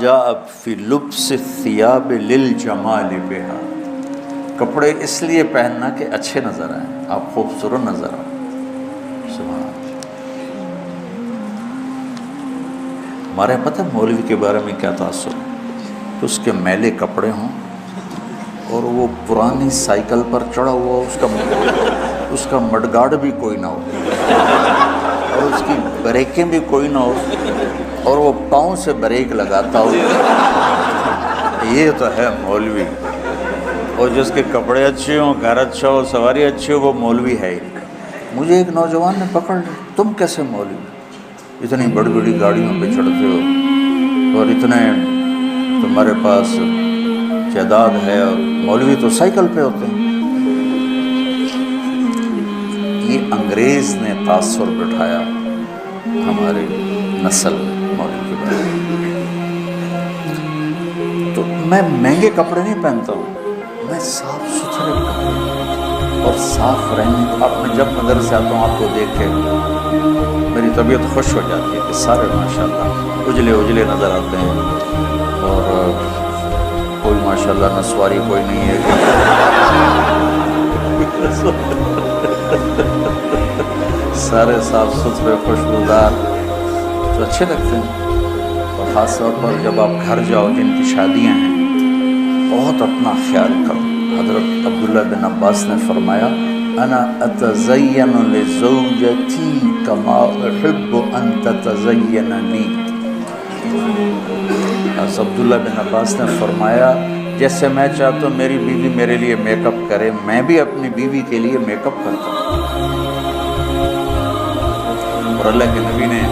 جاء فی لبس الثیاب للجمال بہا، کپڑے اس لیے پہننا کہ اچھے نظر آئیں، آپ خوبصورت نظر آئیں. سبحان اللہ. ہمارے یہاں پتہ مولوی کے بارے میں کیا تاثر ہے کہ اس کے میلے کپڑے ہوں اور وہ پرانی سائیکل پر چڑھا ہوا اس کا مڈگارڈ بھی کوئی نہ ہو اور اس کی بریکیں بھی کوئی نہ ہو اور وہ پاؤں سے بریک لگاتا ہو. یہ تو ہے مولوی. اور جس کے کپڑے اچھے ہوں، گھر اچھا ہو، سواری اچھی ہو، وہ مولوی ہے ہی نہیں. مجھے ایک نوجوان نے پکڑ لیا، تم کیسے مولوی، اتنی بڑی بڑی گاڑیوں پہ چڑھتے ہو اور اتنے تمہارے پاس جائیداد ہے، اور مولوی تو سائیکل پہ ہوتے ہیں. یہ انگریز نے تاثر بٹھایا ہمارے نسل مولوی کے بارے میں. تو میں مہنگے کپڑے نہیں پہنتا ہوں، میں صاف ستھرے کپڑے اور صاف رہنے. اب میں جب مدرسے آتا ہوں آپ کو دیکھ کے میری طبیعت خوش ہو جاتی ہے کہ سارے ماشاءاللہ اجلے اجلے نظر آتے ہیں، اور کوئی ماشاءاللہ نسواری کوئی نہیں ہے. سارے صاف ستھرے خوشبودار تو اچھے لگتے ہیں. اور خاص طور پر جب آپ گھر جاؤ جن کی شادیاں ہیں، بہت اپنا خیال کرو. حضرت عبداللہ بن عباس نے فرمایا انا اتزین لزوجتی کما احب ان تتزین لی. حضرت عبداللہ بن عباس نے فرمایا جیسے میں چاہتا ہوں میری بیوی میرے لیے میک اپ کرے، میں بھی اپنی بیوی کے لیے میک اپ کرتا ہوں. اور اللہ کے نبی نے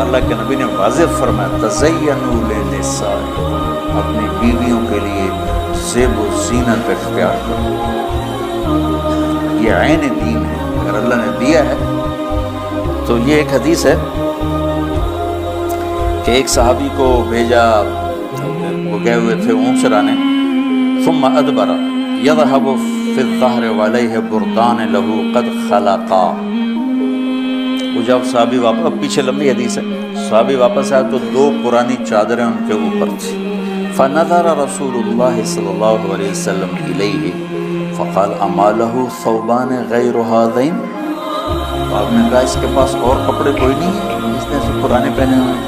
اللہ کے نبی نے واضح فرمایا تزینوا للنساء، اپنی بیویوں کے لیے زیب و زینت اختیار کرو. یہ عین دین ہے، اگر اللہ نے دیا ہے تو. یہ ایک حدیث ہے کہ ایک صحابی کو بھیجا، وہ گئے ہوئے تھے اونٹ چرانے. ثم ادبر یذهب فی الظہر وعلیہ بردان لہ قد خلقا. وہ جب صحابی واپس، اب پیچھے لمبی حدیث ہے، صحابی واپس آیا تو 2 پرانی چادریں ان کے اوپر تھی. فنظر رسول اللہ صلی اللہ علیہ وسلم الیہ فقال اما لہ ثوبان غیر ہذین. آپ نے کہا اس کے پاس اور کپڑے کوئی نہیں ہیں، اس نے سے پرانے پہنے ہوئے ہیں.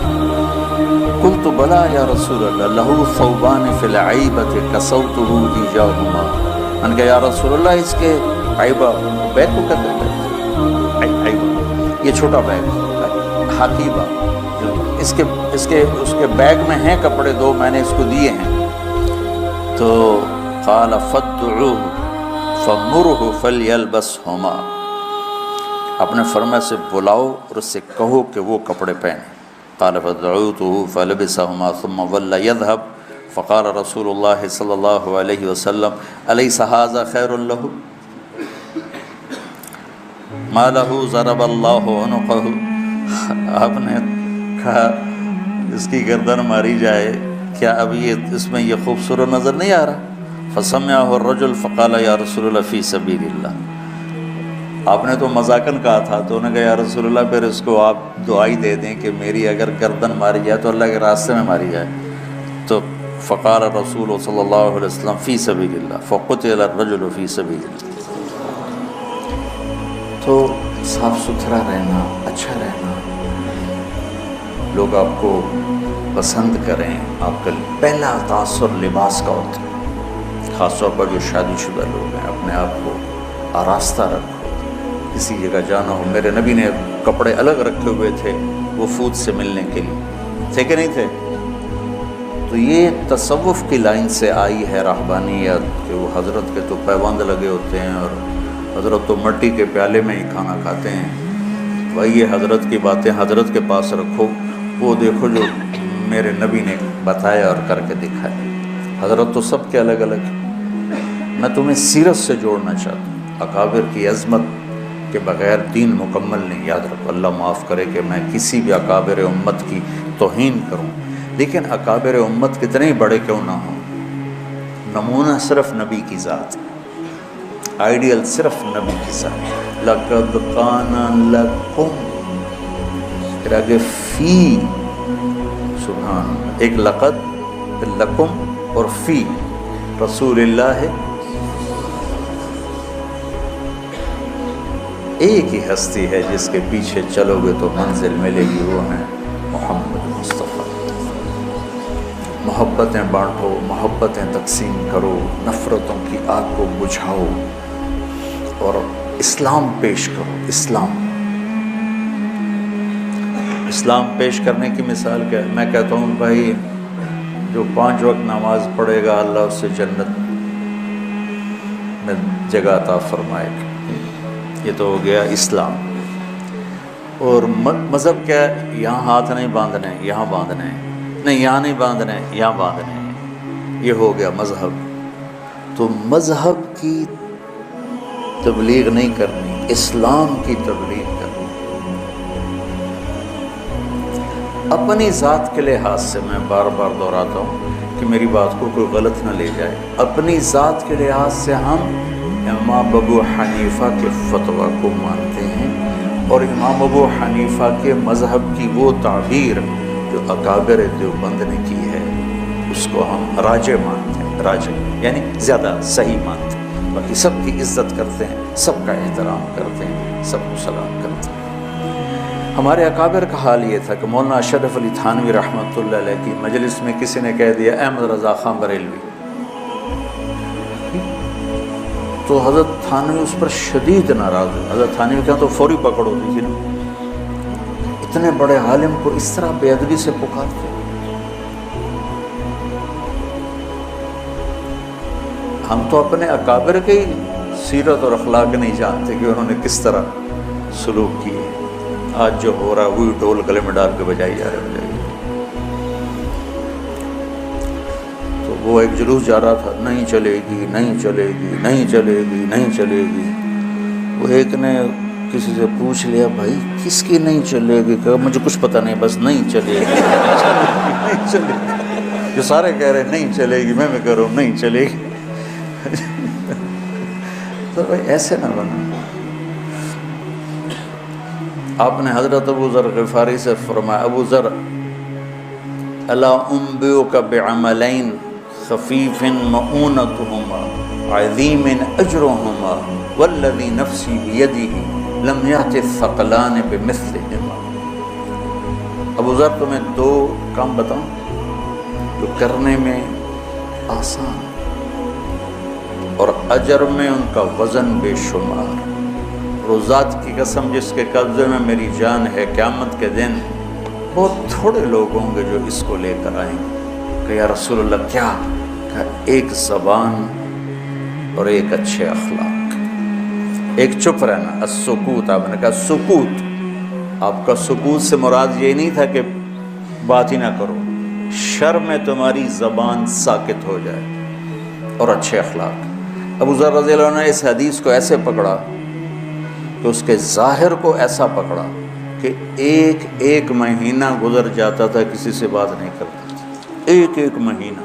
قلت بلا یا رسول اللہ لہ ثوبان فی العیبۃ کسوتہ ایجاہما. میں نے کہا یا رسول اللہ اس کے عیبہ، بیگ کو کہتے ہیں عیبہ، یہ چھوٹا بیگ حقیبہ، اس کے بیگ میں ہیں کپڑے 2، میں نے اس کو دیے ہیں. تو قال فادعوہ فمرہ فلیلبسہما. اپنے فرما سے بلاؤ اور اس سے کہو کہ وہ کپڑے پہنے. قال فدعوته فلبسهما ثم ولى يذهب. فقال رسول الله صلی اللہ علیہ وسلم الیس هذا خیر له ما له ضرب اللہ عنقه. آپ نے کہا اس کی گردن ماری جائے، کیا اب اس میں یہ خوبصورت نظر نہیں آ رہا؟ فسمعه الرجل فقال یا رسول اللہ فی سبیل اللہ. آپ نے تو مذاقاً کہا تھا، تو انہوں نے کہا یا رسول اللہ پھر اس کو آپ دعائی دے دیں کہ میری اگر گردن ماری جائے تو اللہ کے راستے میں ماری جائے. تو فقال رسول صلی اللہ علیہ وسلم فی سبیل اللہ فقتل الرجل فی سبیل اللہ. تو صاف ستھرا رہنا، اچھا رہنا، لوگ آپ کو پسند کریں. آپ کا پہلا تاثر لباس کا ہوتا ہے. خاص طور پر جو شادی شدہ لوگ ہیں، اپنے آپ کو آراستہ رکھو. کسی جگہ جانا ہو، میرے نبی نے کپڑے الگ رکھے ہوئے تھے وفود سے ملنے کے لیے، تھے کہ نہیں تھے؟ تو یہ تصوف کی لائن سے آئی ہے رہبانیت، کہ وہ حضرت کے تو پیوند لگے ہوتے ہیں اور حضرت تو مٹی کے پیالے میں ہی کھانا کھاتے ہیں. بھائی یہ حضرت کی باتیں حضرت کے پاس رکھو، وہ دیکھو جو میرے نبی نے بتایا اور کر کے دکھایا. حضرت تو سب کے الگ الگ. میں تمہیں سیرت سے جوڑنا چاہتا ہوں. اکابر کی عظمت کے بغیر دین مکمل نہیں. یاد رکھو، اللہ معاف کرے کہ میں کسی بھی اکابر امت کی توہین کروں، لیکن اکابر امت کتنے بڑے کیوں نہ ہوں، نمونہ صرف نبی کی ذات، آئیڈیل صرف نبی کی ذات. لَقَدْ كَانَ لَكُمْ فِي سبحان، ایک لقد، لکم اور فی رسول اللہ ہے، ایک ہی ہستی ہے جس کے پیچھے چلو گے تو منزل ملے گی، وہ ہیں محمد مصطفیٰ۔ محبتیں بانٹو، محبتیں تقسیم کرو، نفرتوں کی آگ کو بجھاؤ اور اسلام پیش کرو۔ اسلام پیش کرنے کی مثال کیا ہے؟ میں کہتا ہوں بھائی جو 5 وقت نماز پڑھے گا اللہ اس سے جنت میں جگہ عطا فرمائے گا، یہ تو ہو گیا اسلام۔ اور مذہب کیا ہے؟ یہاں ہاتھ نہیں باندھنے، یہاں باندھنے ہیں، نہیں یہاں نہیں باندھنے، یہاں باندھنے ہیں، یہ ہو گیا مذہب۔ تو مذہب کی تبلیغ نہیں کرنی، اسلام کی تبلیغ کرنی۔ اپنی ذات کے لحاظ سے میں بار بار دہراتا ہوں کہ میری بات کو کوئی غلط نہ لے جائے، اپنی ذات کے لحاظ سے ہم امام ابو حنیفہ کے فتویٰ کو مانتے ہیں، اور امام ابو حنیفہ کے مذہب کی وہ تعبیر جو اکابر دیوبند نے کی ہے اس کو ہم راجح مانتے ہیں، راجح یعنی زیادہ صحیح مانتے ہیں۔ باقی سب کی عزت کرتے ہیں، سب کا احترام کرتے ہیں، سب کو سلام کرتے ہیں۔ ہمارے اکابر کا حال یہ تھا کہ مولانا اشرف علی تھانوی رحمۃ اللہ علیہ کی مجلس میں کسی نے کہہ دیا احمد رضا خان بریلوی، تو حضرت تھانوی اس پر شدید ناراض ہوئے۔ حضرت تھانوی کے ہاں تو فوری پکڑ ہوتی تھی نا، اتنے بڑے عالم کو اس طرح بے ادبی سے پکارتے۔ ہم تو اپنے اکابر کی سیرت اور اخلاق نہیں جانتے کہ انہوں نے کس طرح سلوک کیے۔ آج جو ہو رہا ہے وہی ڈول گلے میں ڈال کے بجائی جا رہے ہیں۔ تو وہ ایک جلوس جا رہا تھا، نہیں چلے گی، نہیں چلے گی، نہیں چلے گی، نہیں چلے گی۔ وہ ایک نے کسی سے پوچھ لیا بھائی کس کی نہیں چلے گی؟ کہا مجھے کچھ پتہ نہیں، بس نہیں چلے گی، نہیں چلے گی۔ جو سارے کہہ رہے ہیں نہیں چلے گی، میں کہہ رہا ہوں نہیں چلے گی۔ تو بھائی ایسے نہ بنا۔ آپ نے حضرت ابو ذر غفاری سے فرمایا ابو ذر الا انبئک بعملین خفیف مؤونتہما عظیم اجرہما والذی نفسی بیدہ لم یأت الثقلان بمثلہما۔ ابو ذر تمہیں 2 کام بتاؤں جو کرنے میں آسان اور اجر میں ان کا وزن بے شمار، روزات کی قسم جس کے قبضے میں میری جان ہے، قیامت کے دن بہت تھوڑے لوگ ہوں گے جو اس کو لے کر آئیں گے۔ کہ یا رسول اللہ کیا؟ کہ ایک زبان اور ایک اچھے اخلاق، ایک چپ رہنا، السکوت۔ آپ نے کہا سکوت، آپ کا سکوت سے مراد یہ نہیں تھا کہ بات ہی نہ کرو، شر میں تمہاری زبان ساکت ہو جائے، اور اچھے اخلاق۔ ابو ذر رضی اللہ عنہ نے اس حدیث کو ایسے پکڑا کہ اس کے ظاہر کو ایسا پکڑا کہ ایک مہینہ گزر جاتا تھا کسی سے بات نہیں کرتا تھا، ایک مہینہ،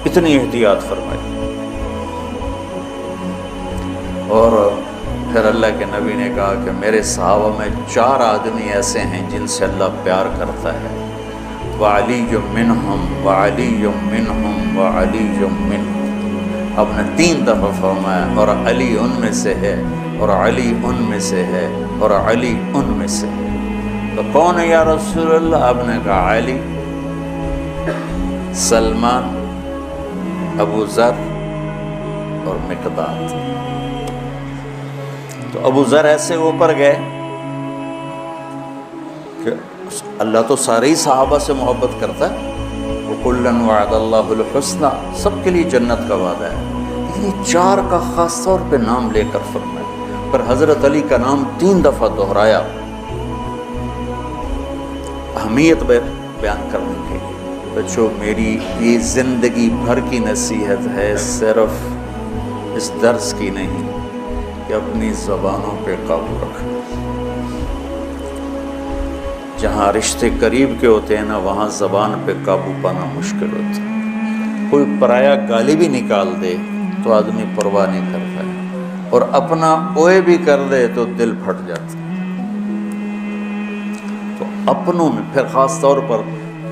اتنی احتیاط فرمائی۔ اور پھر اللہ کے نبی نے کہا کہ میرے صحابہ میں 4 آدمی ایسے ہیں جن سے اللہ پیار کرتا ہے، وعلی منہم وعلی منہم وعلی منہم۔ اب نے 3 دفعہ فرمایا، اور علی ان میں سے ہے، اور علی ان میں سے ہے، اور علی ان میں سے ہے۔ تو کون ہے یا رسول اللہ؟ آپ نے کہا علی، سلمان، ابو ذر اور مقداد۔ تو ابو ذر ایسے اوپر گئے کہ اللہ تو سارے ہی صحابہ سے محبت کرتا ہے، وَكُلًّا وَعَدَ اللَّهُ الْحُسْنَى، سب کے لیے جنت کا وعدہ ہے، لیکن 4 کا خاص طور پہ نام لے کر فرمایا۔ پر حضرت علی کا نام 3 دفعہ دہرایا اہمیت بیان کرنے کے لیے۔ بچوں میری یہ زندگی بھر کی نصیحت ہے، صرف اس درس کی نہیں، کہ اپنی زبانوں پہ قابو رکھنا۔ جہاں رشتے قریب کے ہوتے ہیں نا، وہاں زبان پہ قابو پانا مشکل ہوتا ہے۔ کوئی پرایا گالی بھی نکال دے تو آدمی پرواہ نہیں کرتا ہے، اور اپنا اوئے بھی کر دے تو دل پھٹ جاتا ہے۔ تو اپنوں میں پھر خاص طور پر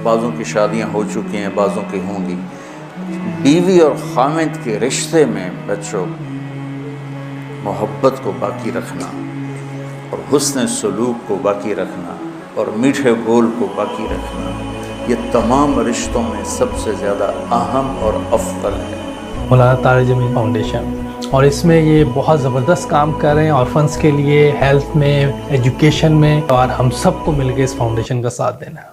بعضوں کی شادیاں ہو چکی ہیں، بعضوں کی ہوں گی. بیوی اور خاوند کے رشتے میں بچوں محبت کو باقی رکھنا اور حسن سلوک کو باقی رکھنا اور میٹھے بول کو باقی رکھنا، یہ تمام رشتوں میں سب سے زیادہ اہم اور افضل ہے. مولانا طارق جمیل فاؤنڈیشن، اور اس میں یہ بہت زبردست کام کر رہے ہیں آرفنس کے لیے، ہیلتھ میں، ایجوکیشن میں، اور ہم سب کو مل کے اس فاؤنڈیشن کا ساتھ دینا ہے.